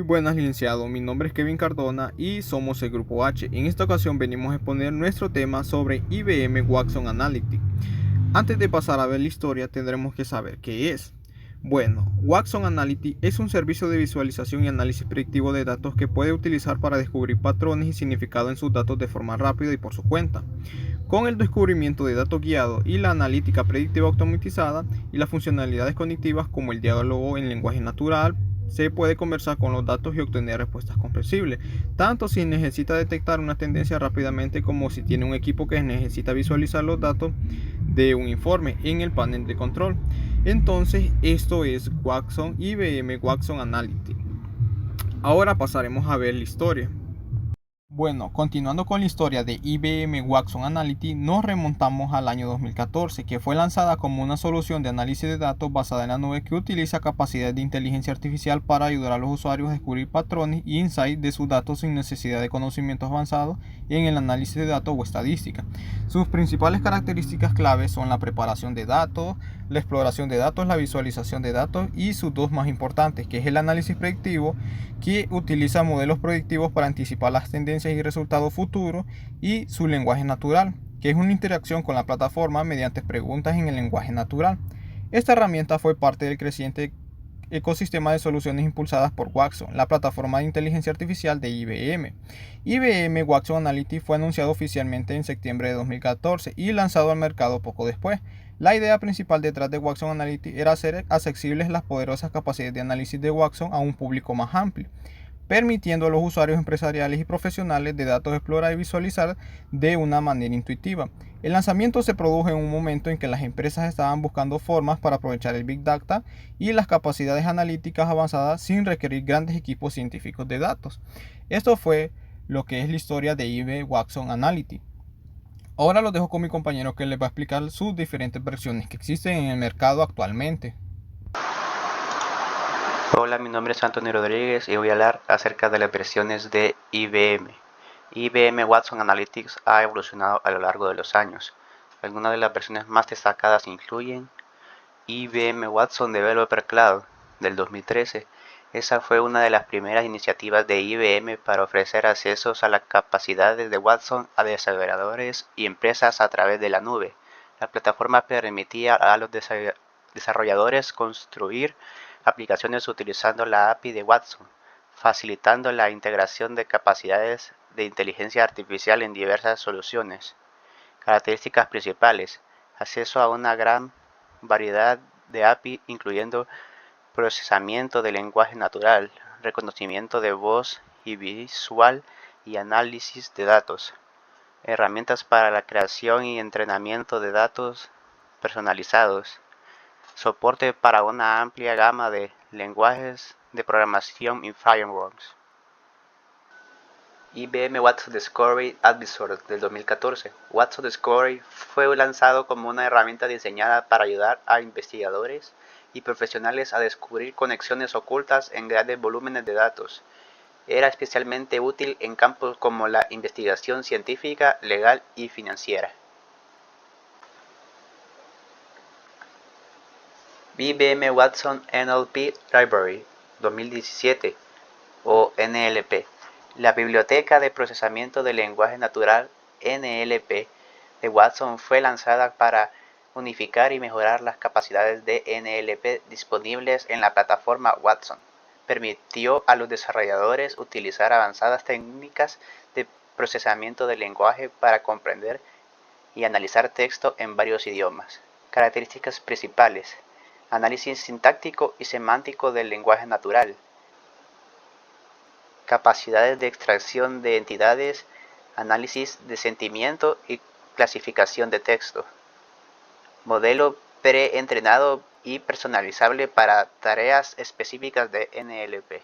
buenas, licenciado. Mi nombre es Kevin Cardona y somos el Grupo H. En esta ocasión venimos a exponer nuestro tema sobre IBM Watson Analytics. Antes de pasar a ver la historia, tendremos que saber qué es. Bueno, Watson Analytics es un servicio de visualización y análisis predictivo de datos que puede utilizar para descubrir patrones y significado en sus datos de forma rápida y por su cuenta. Con el descubrimiento de datos guiados y la analítica predictiva automatizada y las funcionalidades cognitivas como el diálogo en lenguaje natural, se puede conversar con los datos y obtener respuestas comprensibles, tanto si necesita detectar una tendencia rápidamente como si tiene un equipo que necesita visualizar los datos de un informe en el panel de control. Entonces, esto es Watson IBM Watson Analytics. Ahora pasaremos a ver la historia. Bueno, continuando con la historia de IBM Watson Analytics, nos remontamos al año 2014, que fue lanzada como una solución de análisis de datos basada en la nube que utiliza capacidades de inteligencia artificial para ayudar a los usuarios a descubrir patrones y insights de sus datos sin necesidad de conocimientos avanzados en el análisis de datos o estadística. Sus principales características claves son la preparación de datos, la exploración de datos, la visualización de datos y sus dos más importantes, que es el análisis predictivo, que utiliza modelos predictivos para anticipar las tendencias y resultados futuros, y su lenguaje natural, que es una interacción con la plataforma mediante preguntas en el lenguaje natural. Esta herramienta fue parte del creciente ecosistema de soluciones impulsadas por Watson, la plataforma de inteligencia artificial de IBM. IBM Watson Analytics fue anunciado oficialmente en septiembre de 2014 y lanzado al mercado poco después. La idea principal detrás de Watson Analytics era hacer accesibles las poderosas capacidades de análisis de Watson a un público más amplio, permitiendo a los usuarios empresariales y profesionales de datos explorar y visualizar de una manera intuitiva. El lanzamiento se produjo en un momento en que las empresas estaban buscando formas para aprovechar el Big Data y las capacidades analíticas avanzadas sin requerir grandes equipos científicos de datos. Esto fue lo que es la historia de IBM Watson Analytics. Ahora lo dejo con mi compañero que les va a explicar sus diferentes versiones que existen en el mercado actualmente. Hola, mi nombre es Antonio Rodríguez y voy a hablar acerca de las versiones de IBM. IBM Watson Analytics ha evolucionado a lo largo de los años. Algunas de las versiones más destacadas incluyen IBM Watson Developer Cloud del 2013. Esa fue una de las primeras iniciativas de IBM para ofrecer accesos a las capacidades de Watson a desarrolladores y empresas a través de la nube. La plataforma permitía a los desarrolladores construir aplicaciones utilizando la API de Watson, facilitando la integración de capacidades de inteligencia artificial en diversas soluciones. Características principales: acceso a una gran variedad de API, incluyendo procesamiento de lenguaje natural, reconocimiento de voz y visual y análisis de datos. Herramientas para la creación y entrenamiento de datos personalizados. Soporte para una amplia gama de lenguajes de programación y frameworks. IBM Watson Discovery Advisor del 2014. Watson Discovery fue lanzado como una herramienta diseñada para ayudar a investigadores y profesionales a descubrir conexiones ocultas en grandes volúmenes de datos. Era especialmente útil en campos como la investigación científica, legal y financiera. IBM Watson NLP Library 2017 o NLP. La Biblioteca de Procesamiento del Lenguaje Natural NLP de Watson fue lanzada para unificar y mejorar las capacidades de NLP disponibles en la plataforma Watson. Permitió a los desarrolladores utilizar avanzadas técnicas de procesamiento del lenguaje para comprender y analizar texto en varios idiomas. Características principales: análisis sintáctico y semántico del lenguaje natural, capacidades de extracción de entidades, análisis de sentimiento y clasificación de texto. Modelo pre-entrenado y personalizable para tareas específicas de NLP.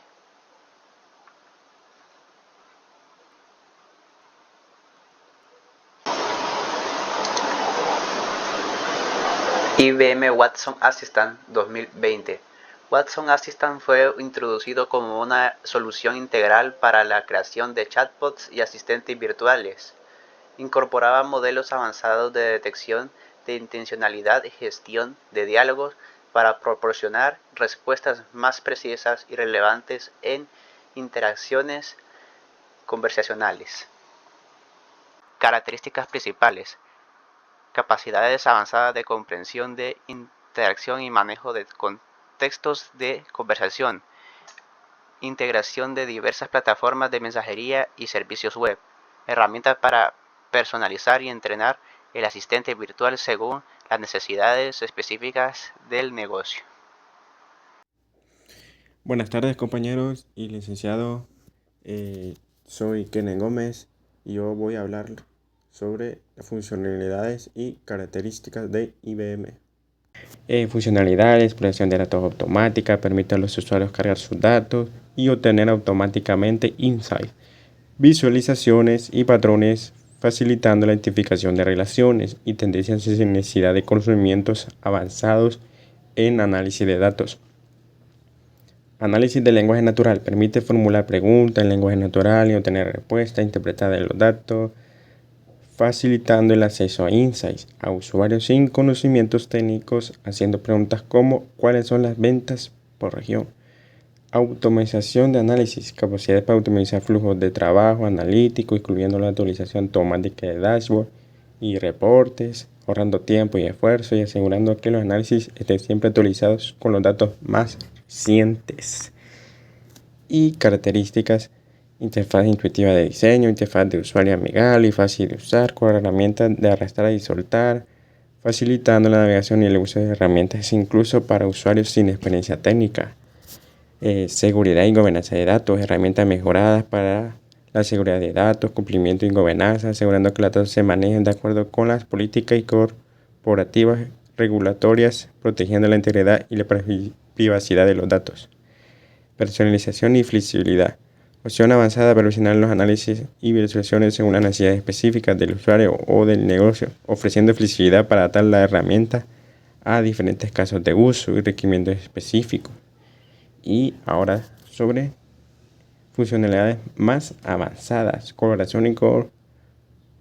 IBM Watson Assistant 2020. Watson Assistant fue introducido como una solución integral para la creación de chatbots y asistentes virtuales. Incorporaba modelos avanzados de detección de intencionalidad y gestión de diálogos para proporcionar respuestas más precisas y relevantes en Interacciones conversacionales. Características principales. Capacidades avanzadas de comprensión de interacción y manejo de contextos de conversación. Integración de diversas plataformas de mensajería y servicios web. Herramientas para personalizar y entrenar el asistente virtual según las necesidades específicas del negocio. Buenas tardes, compañeros y licenciado. Soy Kenen Gómez y yo voy a hablar sobre las funcionalidades y características de IBM. Funcionalidades: expresión de datos automática, permite a los usuarios cargar sus datos y obtener automáticamente insights, visualizaciones y patrones, facilitando la identificación de relaciones y tendencias sin necesidad de conocimientos avanzados en análisis de datos. Análisis del lenguaje natural. Permite formular preguntas en lenguaje natural y obtener respuestas interpretadas de los datos, facilitando el acceso a insights a usuarios sin conocimientos técnicos, haciendo preguntas como ¿cuáles son las ventas por región? Automatización de análisis. Capacidades para optimizar flujos de trabajo analítico, incluyendo la actualización automática de dashboard y reportes, ahorrando tiempo y esfuerzo y asegurando que los análisis estén siempre actualizados con los datos más recientes. Y características: interfaz intuitiva de diseño, interfaz de usuario amigable y fácil de usar, con herramientas de arrastrar y soltar, facilitando la navegación y el uso de herramientas incluso para usuarios sin experiencia técnica. Seguridad y gobernanza de datos, herramientas mejoradas para la seguridad de datos, cumplimiento y gobernanza, asegurando que los datos se manejen de acuerdo con las políticas y corporativas regulatorias, protegiendo la integridad y la privacidad de los datos. Personalización y flexibilidad. Opción avanzada para versionar los análisis y visualizaciones según las necesidades específicas del usuario o del negocio, ofreciendo flexibilidad para adaptar la herramienta a diferentes casos de uso y requerimientos específicos. Y ahora sobre funcionalidades más avanzadas: colaboración y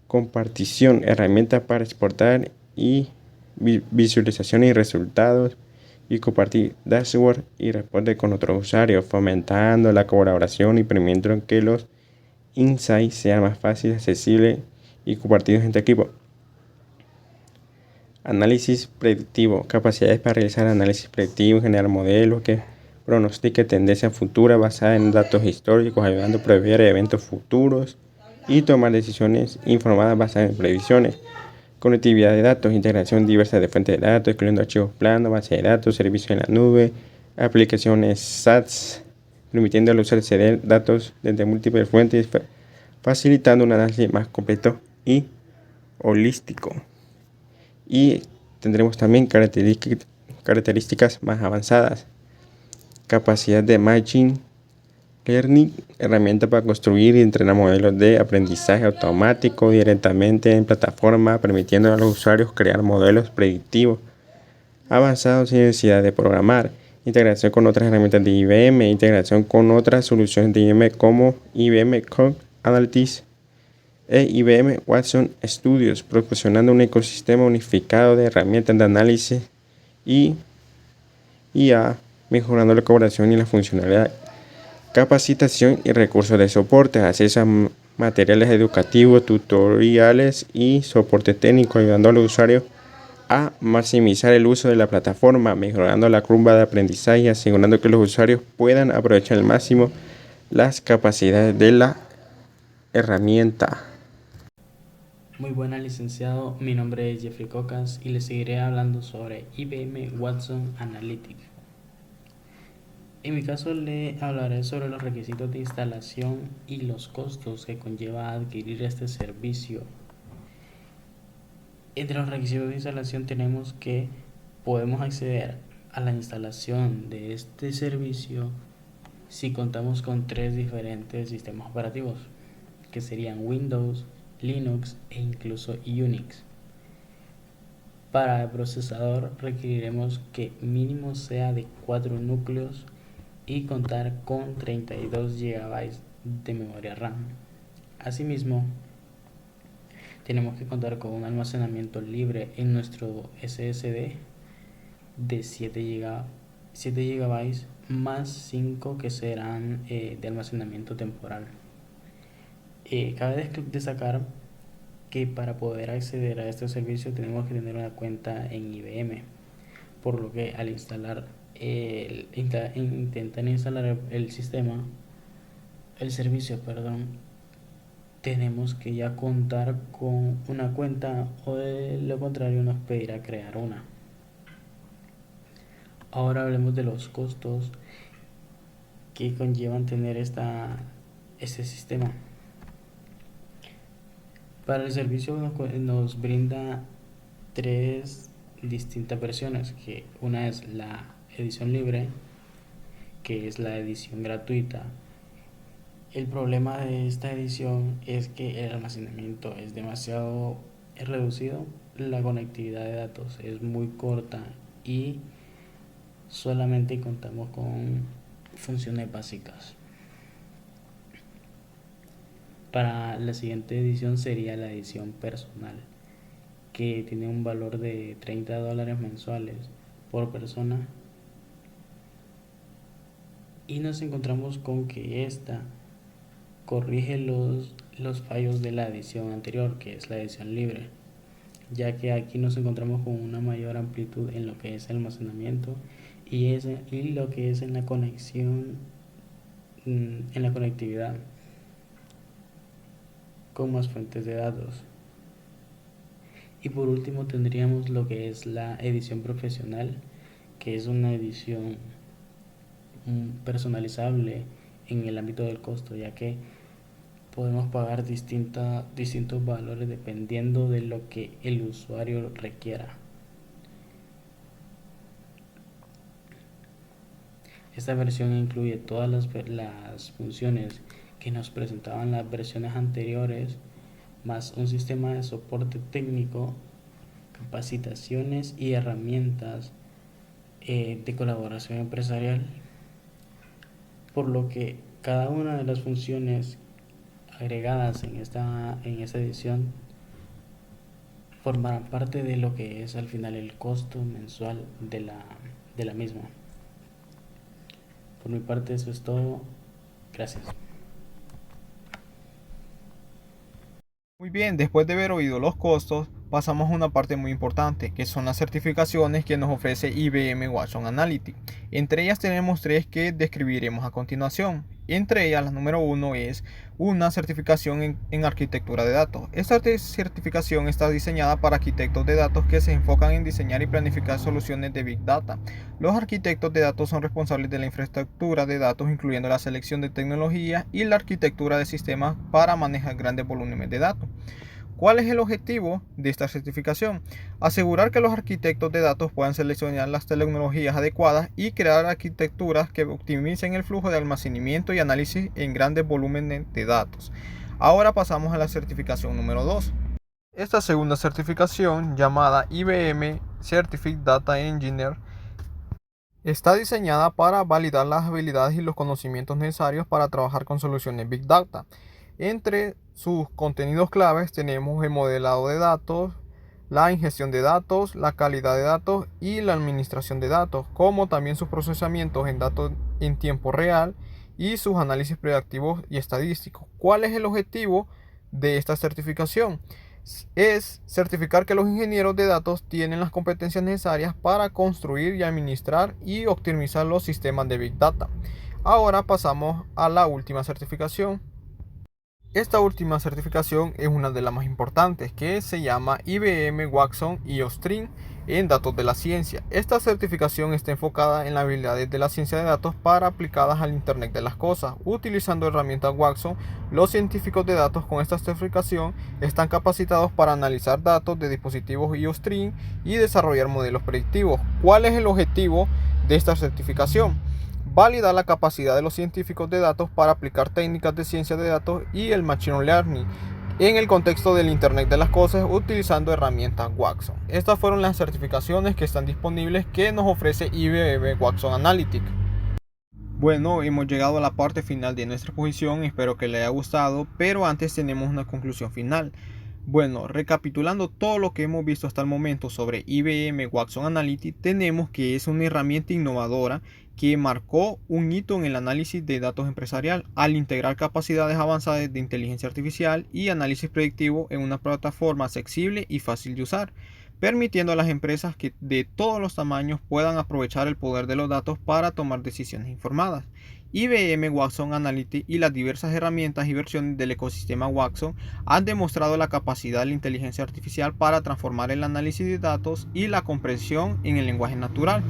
compartición, herramientas para exportar y visualización y resultados y compartir dashboard y reportes con otros usuarios, fomentando la colaboración y permitiendo que los insights sean más fáciles, accesibles y compartidos entre equipos. Análisis predictivo, capacidades para realizar análisis predictivo y generar modelos que pronostiquen tendencias futuras basadas en datos históricos, ayudando a prever eventos futuros y tomar decisiones informadas basadas en previsiones. Conectividad de datos, integración diversa de fuentes de datos, incluyendo archivos planos, bases de datos, servicios en la nube, aplicaciones SaaS, permitiendo al usuario acceder datos desde múltiples fuentes, facilitando un análisis más completo y holístico. Y tendremos también características más avanzadas: capacidad de Machine Learning, herramienta para construir y entrenar modelos de aprendizaje automático directamente en plataforma, permitiendo a los usuarios crear modelos predictivos avanzados sin necesidad de programar. Integración con otras herramientas de IBM, integración con otras soluciones de IBM como IBM Cloud Analytics e IBM Watson Studios, proporcionando un ecosistema unificado de herramientas de análisis y IA, mejorando la colaboración y la funcionalidad. Capacitación y recursos de soporte, acceso a materiales educativos, tutoriales y soporte técnico, ayudando a los usuarios a maximizar el uso de la plataforma, mejorando la curva de aprendizaje y asegurando que los usuarios puedan aprovechar al máximo las capacidades de la herramienta. Muy buenas, licenciado. Mi nombre es Jeffrey Cocas y le seguiré hablando sobre IBM Watson Analytics. En mi caso le hablaré sobre los requisitos de instalación y los costos que conlleva adquirir este servicio. Entre los requisitos de instalación tenemos que podemos acceder a la instalación de este servicio si contamos con 3 diferentes sistemas operativos, que serían Windows, Linux e incluso Unix. Para el procesador requeriremos que mínimo sea de 4 núcleos y contar con 32 GB de memoria RAM. Asimismo, tenemos que contar con un almacenamiento libre en nuestro SSD de 7 GB más 5 que serán de almacenamiento temporal. Cabe destacar que para poder acceder a este servicio tenemos que tener una cuenta en IBM, por lo que al intentar instalar el servicio, tenemos que ya contar con una cuenta, o de lo contrario nos pedirá crear una. Ahora hablemos de los costos que conllevan tener este sistema. Para el servicio nos brinda 3 distintas versiones, que una es la edición libre, que es la edición gratuita. El problema de esta edición es que el almacenamiento es demasiado reducido, la conectividad de datos es muy corta y solamente contamos con funciones básicas. Para la siguiente edición sería la edición personal, que tiene un valor de $30 mensuales por persona, y nos encontramos con que esta corrige los fallos de la edición anterior, que es la edición libre, ya que aquí nos encontramos con una mayor amplitud en lo que es el almacenamiento y lo que es en la conexión, en la conectividad con más fuentes de datos. Y por último tendríamos lo que es la edición profesional, que es una edición personalizable en el ámbito del costo, ya que podemos pagar distintos valores dependiendo de lo que el usuario requiera. Esta versión incluye todas las funciones que nos presentaban las versiones anteriores, más un sistema de soporte técnico, capacitaciones y herramientas de colaboración empresarial, por lo que cada una de las funciones agregadas en esta edición formarán parte de lo que es al final el costo mensual de la misma. Por mi parte eso es todo. Gracias. Muy bien, después de haber oído los costos, pasamos a una parte muy importante, que son las certificaciones que nos ofrece IBM Watson Analytics. Entre ellas tenemos 3 que describiremos a continuación. Entre ellas, la número 1 es una certificación en arquitectura de datos. Esta certificación está diseñada para arquitectos de datos que se enfocan en diseñar y planificar soluciones de Big Data. Los arquitectos de datos son responsables de la infraestructura de datos, incluyendo la selección de tecnologías y la arquitectura de sistemas para manejar grandes volúmenes de datos. ¿Cuál es el objetivo de esta certificación? Asegurar que los arquitectos de datos puedan seleccionar las tecnologías adecuadas y crear arquitecturas que optimicen el flujo de almacenamiento y análisis en grandes volúmenes de datos. Ahora pasamos a la certificación número 2. Esta segunda certificación, llamada IBM Certified Data Engineer, está diseñada para validar las habilidades y los conocimientos necesarios para trabajar con soluciones Big Data. Entre sus contenidos claves tenemos el modelado de datos, la ingestión de datos, la calidad de datos y la administración de datos, como también sus procesamientos en datos en tiempo real y sus análisis predictivos y estadísticos. ¿Cuál es el objetivo de esta certificación? Es certificar que los ingenieros de datos tienen las competencias necesarias para construir y administrar y optimizar los sistemas de Big Data. Ahora pasamos a la última certificación. Esta última certificación es una de las más importantes, que se llama IBM Watson IOStream en datos de la ciencia. Esta certificación está enfocada en las habilidades de la ciencia de datos para aplicadas al Internet de las cosas. Utilizando herramientas Watson, los científicos de datos con esta certificación están capacitados para analizar datos de dispositivos IOStream y desarrollar modelos predictivos. ¿Cuál es el objetivo de esta certificación? Validar la capacidad de los científicos de datos para aplicar técnicas de ciencia de datos y el Machine Learning en el contexto del Internet de las cosas utilizando herramientas Watson. Estas fueron las certificaciones que están disponibles que nos ofrece IBM Watson Analytics. Bueno, hemos llegado a la parte final de nuestra exposición, espero que les haya gustado, pero antes tenemos una conclusión final. Bueno, recapitulando todo lo que hemos visto hasta el momento sobre IBM Watson Analytics, tenemos que es una herramienta innovadora que marcó un hito en el análisis de datos empresarial al integrar capacidades avanzadas de inteligencia artificial y análisis predictivo en una plataforma accesible y fácil de usar, permitiendo a las empresas que de todos los tamaños puedan aprovechar el poder de los datos para tomar decisiones informadas. IBM Watson Analytics y las diversas herramientas y versiones del ecosistema Watson han demostrado la capacidad de la inteligencia artificial para transformar el análisis de datos y la comprensión en el lenguaje natural.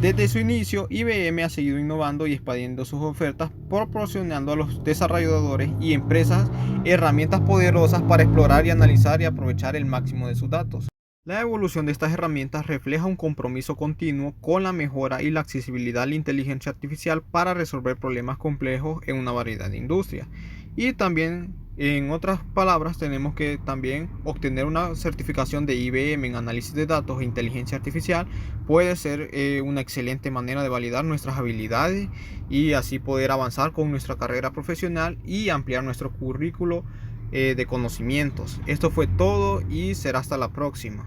Desde su inicio, IBM ha seguido innovando y expandiendo sus ofertas, proporcionando a los desarrolladores y empresas herramientas poderosas para explorar y analizar y aprovechar el máximo de sus datos. La evolución de estas herramientas refleja un compromiso continuo con la mejora y la accesibilidad de la inteligencia artificial para resolver problemas complejos en una variedad de industrias. Y también, en otras palabras, tenemos que también obtener una certificación de IBM en análisis de datos e inteligencia artificial puede ser una excelente manera de validar nuestras habilidades y así poder avanzar con nuestra carrera profesional y ampliar nuestro currículo de conocimientos. Esto fue todo y será hasta la próxima.